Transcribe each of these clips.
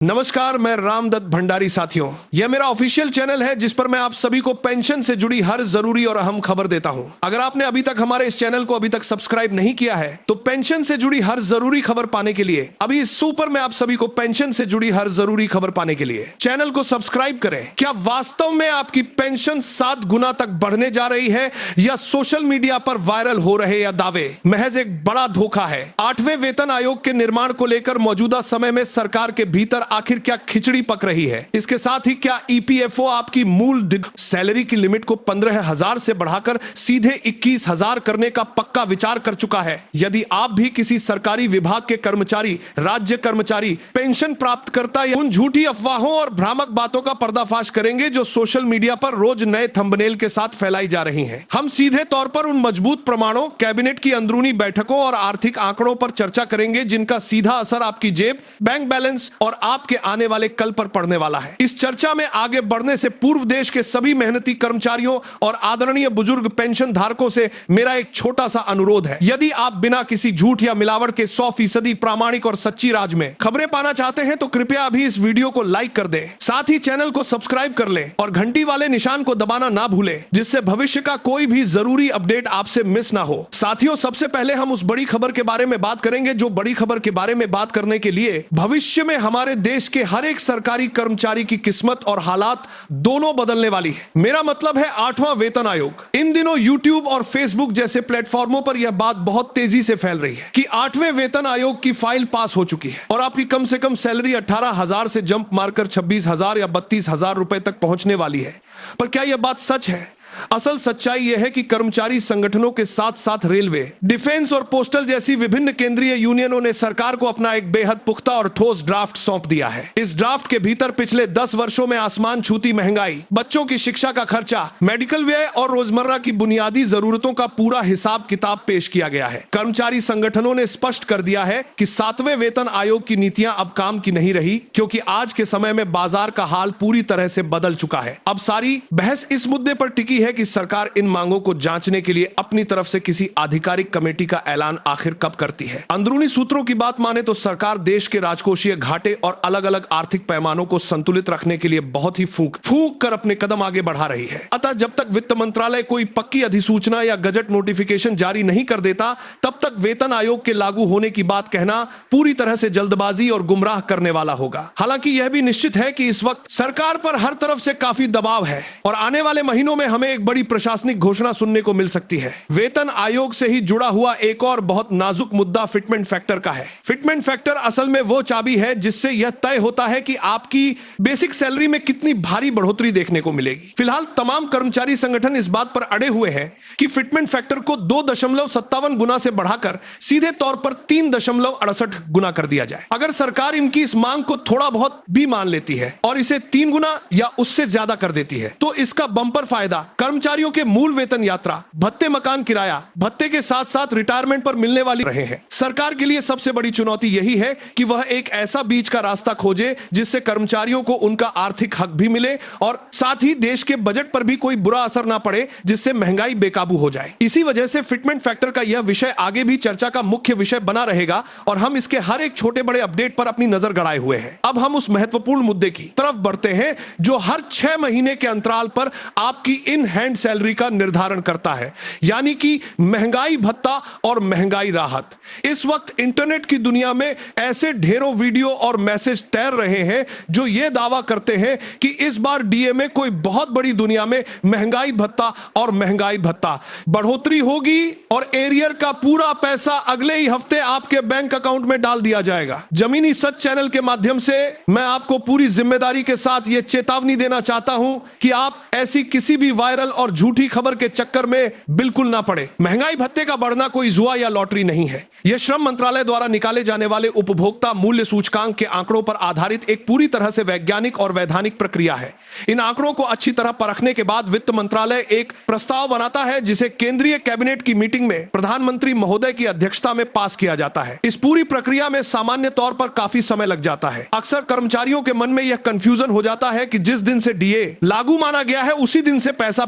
नमस्कार, मैं रामदत्त भंडारी। साथियों, यह मेरा ऑफिशियल चैनल है जिस पर मैं आप सभी को पेंशन से जुड़ी हर जरूरी और अहम खबर देता हूं। अगर आपने अभी तक हमारे इस चैनल को अभी तक सब्सक्राइब नहीं किया है तो पेंशन से जुड़ी हर जरूरी खबर पाने के लिए अभी इस सुपर में आप सभी को पेंशन से जुड़ी हर जरूरी खबर पाने के लिए चैनल को सब्सक्राइब करें। क्या वास्तव में आपकी पेंशन 7 गुना तक बढ़ने जा रही है या सोशल मीडिया पर वायरल हो रहे या दावे महज एक बड़ा धोखा है? 8वें वेतन आयोग के निर्माण को लेकर मौजूदा समय में सरकार के भीतर आखिर क्या खिचड़ी पक रही है? इसके साथ ही क्या ईपीएफओ आपकी मूल सैलरी की लिमिट को 15,000 से बढ़ाकर सीधे 21,000 करने का पक्का विचार कर चुका है? यदि आप भी किसी सरकारी विभाग के कर्मचारी, राज्य कर्मचारी, पेंशन प्राप्त करता या उन झूठी अफवाहों और भ्रामक बातों का पर्दाफाश करेंगे जो सोशल मीडिया पर रोज नए थंबनेल के साथ फैलाई जा रही हैं। हम सीधे तौर पर उन मजबूत प्रमाणों, कैबिनेट की अंदरूनी बैठकों और आर्थिक आंकड़ों पर चर्चा करेंगे जिनका सीधा असर आपकी जेब, बैंक बैलेंस और आपके आने वाले कल पर पड़ने वाला है। इस चर्चा में आगे बढ़ने से पूर्व देश के सभी मेहनती कर्मचारियों और आदरणीय बुजुर्ग पेंशन धारकों से मेरा एक छोटा सा अनुरोध है। यदि आप बिना किसी झूठ या मिलावट के 100% प्रामाणिक और सच्ची राज में खबरें पाना चाहते हैं तो कृपया अभी इस वीडियो को लाइक कर दें, साथ ही चैनल को सब्सक्राइब कर लें और घंटी वाले निशान को दबाना ना भूलें, जिससे भविष्य का कोई भी जरूरी अपडेट आपसे मिस ना हो। साथियों, सबसे पहले हम उस बड़ी खबर के बारे में बात करेंगे जो बड़ी खबर के बारे में बात करने के लिए भविष्य में हमारे देश के हर एक सरकारी कर्मचारी की किस्मत और हालात दोनों बदलने वाली है। मेरा मतलब है 8वां वेतन आयोग। इन दिनों YouTube और Facebook जैसे प्लेटफॉर्मों पर यह बात बहुत तेजी से फैल रही है कि 8वें वेतन आयोग की फाइल पास हो चुकी है और आपकी कम से कम सैलरी 18,000 से जंप मारकर 26,000 या 32,000 रुपए तक पहुंचने वाली है। पर क्या यह बात सच है? असल सच्चाई यह है कि कर्मचारी संगठनों के साथ साथ रेलवे, डिफेंस और पोस्टल जैसी विभिन्न केंद्रीय यूनियनों ने सरकार को अपना एक बेहद पुख्ता और ठोस ड्राफ्ट सौंप दिया है। इस ड्राफ्ट के भीतर पिछले 10 वर्षों में आसमान छूती महंगाई, बच्चों की शिक्षा का खर्चा, मेडिकल व्यय और रोजमर्रा की बुनियादी जरूरतों का पूरा हिसाब किताब पेश किया गया है। कर्मचारी संगठनों ने स्पष्ट कर दिया है कि 7वें वेतन आयोग की नीतियां अब काम की नहीं रही, क्योंकि आज के समय में बाजार का हाल पूरी तरह से बदल चुका है। अब सारी बहस इस मुद्दे पर टिकी है कि सरकार इन मांगों को जांचने के लिए अपनी तरफ से किसी आधिकारिक कमेटी का ऐलान आखिर कब करती है। अंदरूनी सूत्रों की बात माने तो सरकार देश के राजकोषीय घाटे और अलग अलग आर्थिक पैमानों को संतुलित रखने के लिए बहुत ही फूंक कर अपने कदम आगे बढ़ा रही है। अतः जब तक वित्त मंत्रालय कोई पक्की अधिसूचना या गजट नोटिफिकेशन जारी नहीं कर देता, तब तक वेतन आयोग के लागू होने की बात कहना पूरी तरह से जल्दबाजी और गुमराह करने वाला होगा। हालांकि यह भी निश्चित है कि इस वक्त सरकार पर हर तरफ से काफी दबाव है और आने वाले महीनों में हमें एक बड़ी प्रशासनिक घोषणा सुनने को मिल सकती है। वेतन आयोग से ही जुड़ा हुआ एक और बहुत नाजुक मुद्दा फिटमेंट फैक्टर का है। फिटमेंट फैक्टर असल में वो चाबी है जिससे यह तय होता है कि आपकी बेसिक सैलरी में कितनी भारी बढ़ोतरी देखने को मिलेगी। फिलहाल तमाम कर्मचारी संगठन इस बात पर अड़े हुए हैं कि फिटमेंट फैक्टर को 2.57 गुना से बढ़ाकर सीधे तौर पर 3.68 गुना कर दिया जाए। अगर सरकार इनकी इस मांग को थोड़ा बहुत भी मान लेती है और इसे 3 गुना या उससे ज्यादा कर देती है तो इसका बंपर फायदा कर्मचारियों के मूल वेतन, यात्रा भत्ते, मकान किराया भत्ते के साथ साथ रिटायरमेंट पर मिलने वाली रहे हैं। सरकार के लिए सबसे बड़ी चुनौती यही है कि वह एक ऐसा बीच का रास्ता खोजे जिससे कर्मचारियों को उनका आर्थिक हक भी मिले और साथ ही देश के बजट पर भी कोई बुरा असर ना पड़े, जिससे महंगाई बेकाबू हो जाए। इसी वजह से फिटमेंट फैक्टर का यह विषय आगे भी चर्चा का मुख्य विषय बना रहेगा और हम इसके हर एक छोटे बड़े अपडेट पर अपनी नजर गड़ाए हुए हैं। अब हम उस महत्वपूर्ण मुद्दे की तरफ बढ़ते हैं जो हर 6 महीने के अंतराल पर आपकी इन हैंड सैलरी का निर्धारण करता है, यानी कि महंगाई भत्ता और महंगाई राहत। इस वक्त इंटरनेट की दुनिया में ऐसे ढेरों वीडियो और मैसेज तैर रहे हैं जो यह दावा करते हैं कि इस बार डीए में कोई बहुत बड़ी दुनिया में महंगाई भत्ता और महंगाई भत्ता बढ़ोतरी होगी और एरियर का पूरा पैसा अगले ही हफ्ते आपके बैंक अकाउंट में डाल दिया जाएगा। जमीनी सच चैनल के माध्यम से मैं आपको पूरी जिम्मेदारी के साथ यह चेतावनी देना चाहता हूं कि आप ऐसी किसी भी वायरल और झूठी खबर के चक्कर में बिल्कुल ना पड़े। महंगाई भत्ते का बढ़ना कोई जुआ या लॉटरी नहीं है। यह श्रम मंत्रालय द्वारा निकाले जाने वाले उपभोक्ता मूल्य सूचकांक के आंकड़ों पर आधारित एक पूरी तरह से वैज्ञानिक और वैधानिक प्रक्रिया है। इन आंकड़ों को अच्छी तरह परखने के बाद वित्त मंत्रालय एक प्रस्ताव बनाता है जिसे केंद्रीय कैबिनेट की मीटिंग में प्रधानमंत्री महोदय की अध्यक्षता में पास किया जाता है। इस पूरी प्रक्रिया में सामान्य तौर पर काफी समय लग जाता है। अक्सर कर्मचारियों के मन में यह कंफ्यूजन हो जाता है कि जिस दिन से डीए लागू माना गया है उसी दिन से पैसा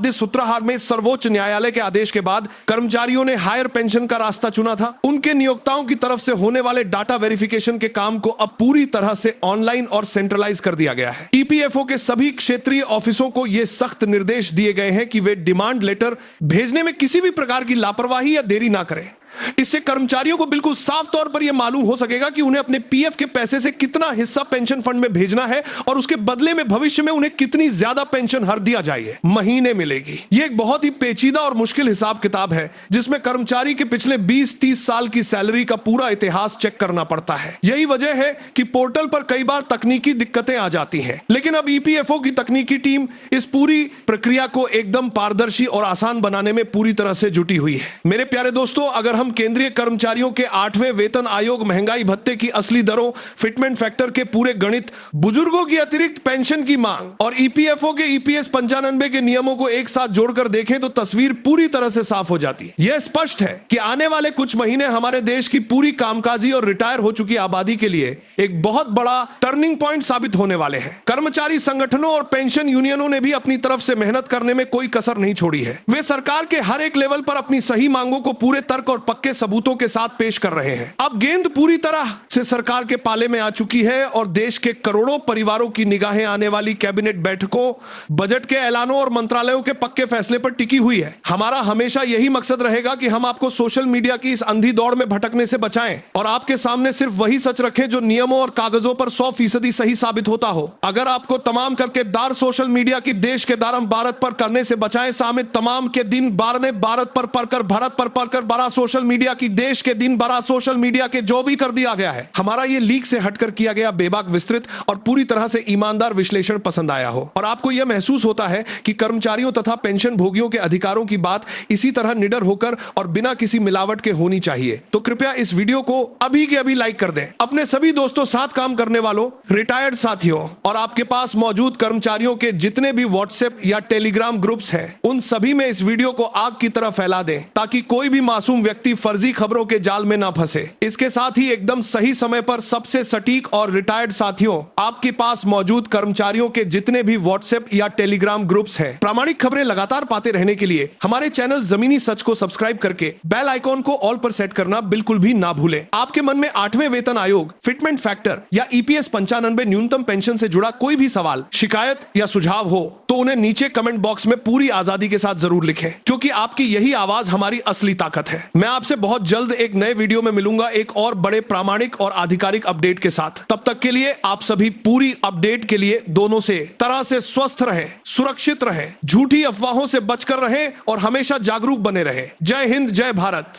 बाध्य सूत्रहार में सर्वोच्च न्यायालय के आदेश के बाद कर्मचारियों ने हायर पेंशन का रास्ता चुना था। उनके नियोक्ताओं की तरफ से होने वाले डाटा वेरिफिकेशन के काम को अब पूरी तरह से ऑनलाइन और सेंट्रलाइज कर दिया गया है। ईपीएफओ के सभी क्षेत्रीय ऑफिसों को यह सख्त निर्देश दिए गए हैं कि वे डिमांड लेटर भेजने में किसी भी प्रकार की लापरवाही या देरी ना करें। इससे कर्मचारियों को बिल्कुल साफ तौर पर यह मालूम हो सकेगा कि उन्हें अपने पीएफ के पैसे से कितना हिस्सा पेंशन फंड में भेजना है और उसके बदले में भविष्य में उन्हें कितनी ज्यादा पेंशन हर दिया जाएगी, महीने मिलेगी। यह एक बहुत ही पेचीदा और मुश्किल हिसाब किताब है जिसमें कर्मचारी के पिछले 20-30 साल की सैलरी का पूरा इतिहास चेक करना पड़ता है। यही वजह है कि पोर्टल पर कई बार तकनीकी दिक्कतें आ जाती हैं, लेकिन अब ईपीएफओ की तकनीकी टीम इस पूरी प्रक्रिया को एकदम पारदर्शी और आसान बनाने में पूरी तरह से जुटी हुई है। मेरे प्यारे दोस्तों, अगर हम केंद्रीय कर्मचारियों के 8वें वेतन आयोग महंगाई भत्ते की असली दरों, फिटमेंट फैक्टर के पूरे गणित, बुजुर्गों की अतिरिक्त पेंशन की मांग और ईपीएफओ के ईपीएस 95 के नियमों को एक साथ जोड़कर देखें तो तस्वीर पूरी तरह से साफ हो जाती है। यह स्पष्ट है कि आने वाले कुछ महीने हमारे देश की पूरी कामकाजी और रिटायर हो चुकी आबादी के लिए एक बहुत बड़ा टर्निंग पॉइंट साबित होने वाले हैं। कर्मचारी संगठनों और पेंशन यूनियनों ने भी अपनी तरफ से मेहनत करने में कोई कसर नहीं छोड़ी है। वे सरकार के हर एक लेवल पर अपनी सही मांगों को पूरे तर्क और पक्के सबूतों के साथ पेश कर रहे हैं। अब गेंद पूरी तरह से सरकार के पाले में आ चुकी है और देश के करोड़ों परिवारों की निगाहें आने वाली कैबिनेट बैठकों, बजट के ऐलानों और मंत्रालयों के पक्के फैसले पर टिकी हुई है। हमारा हमेशा यही मकसद रहेगा कि हम आपको सोशल मीडिया की इस अंधी दौड़ में भटकने से बचाएं और आपके सामने सिर्फ वही सच रखें जो नियमों और कागजों पर 100% सही साबित होता हो। अगर आपको तमाम करके दार सोशल मीडिया की देश के दारम भारत पर करने से बचाएं, सामने तमाम के दिन बार ने भारत पर पढ़कर, भारत पर पढ़कर बड़ा सोशल मीडिया की देश के दिन बड़ा सोशल मीडिया के जो भी कर दिया गया है। हमारा ये लीक से हटकर किया गया बेबाक, विस्तृत और पूरी तरह से ईमानदार विश्लेषण पसंद आया हो और आपको यह महसूस होता है कि कर्मचारियों तथा पेंशन भोगियों के अधिकारों की बात इसी तरह निडर होकर और बिना किसी मिलावट के होनी चाहिए, तो कृपया इस वीडियो को अभी के अभी लाइक कर दें। अपने सभी दोस्तों, साथ काम करने वालों, रिटायर्ड साथियों और आपके पास मौजूद कर्मचारियों के जितने भी व्हाट्सएप या टेलीग्राम ग्रुप्स हैं, उन सभी में इस वीडियो को आग की तरह फैला दें ताकि कोई भी मासूम व्यक्ति फर्जी खबरों के जाल में ना फंसे। इसके साथ ही एकदम सही समय पर सबसे सटीक और रिटायर्ड साथियों, आपके पास मौजूद कर्मचारियों के जितने भी व्हाट्सएप या टेलीग्राम ग्रुप्स हैं, प्रामाणिक खबरें लगातार पाते रहने के लिए हमारे चैनल जमीनी सच को सब्सक्राइब करके बेल आइकॉन को ऑल पर सेट करना बिल्कुल भी ना भूलें। आपके मन में 8वें वेतन आयोग, फिटमेंट फैक्टर या ईपीएस 95 न्यूनतम पेंशन से जुड़ा कोई भी सवाल, शिकायत या सुझाव हो तो उन्हें नीचे कमेंट बॉक्स में पूरी आजादी के साथ जरूर लिखें, क्योंकि आपकी यही आवाज हमारी असली ताकत है। मैं आपसे बहुत जल्द एक नए वीडियो में मिलूंगा एक और बड़े प्रामाणिक और आधिकारिक अपडेट के साथ। तब तक के लिए आप सभी पूरी अपडेट के लिए दोनों से तरह से स्वस्थ रहें, सुरक्षित रहें, झूठी अफवाहों से बचकर रहें और हमेशा जागरूक बने रहें। जय हिंद, जय भारत।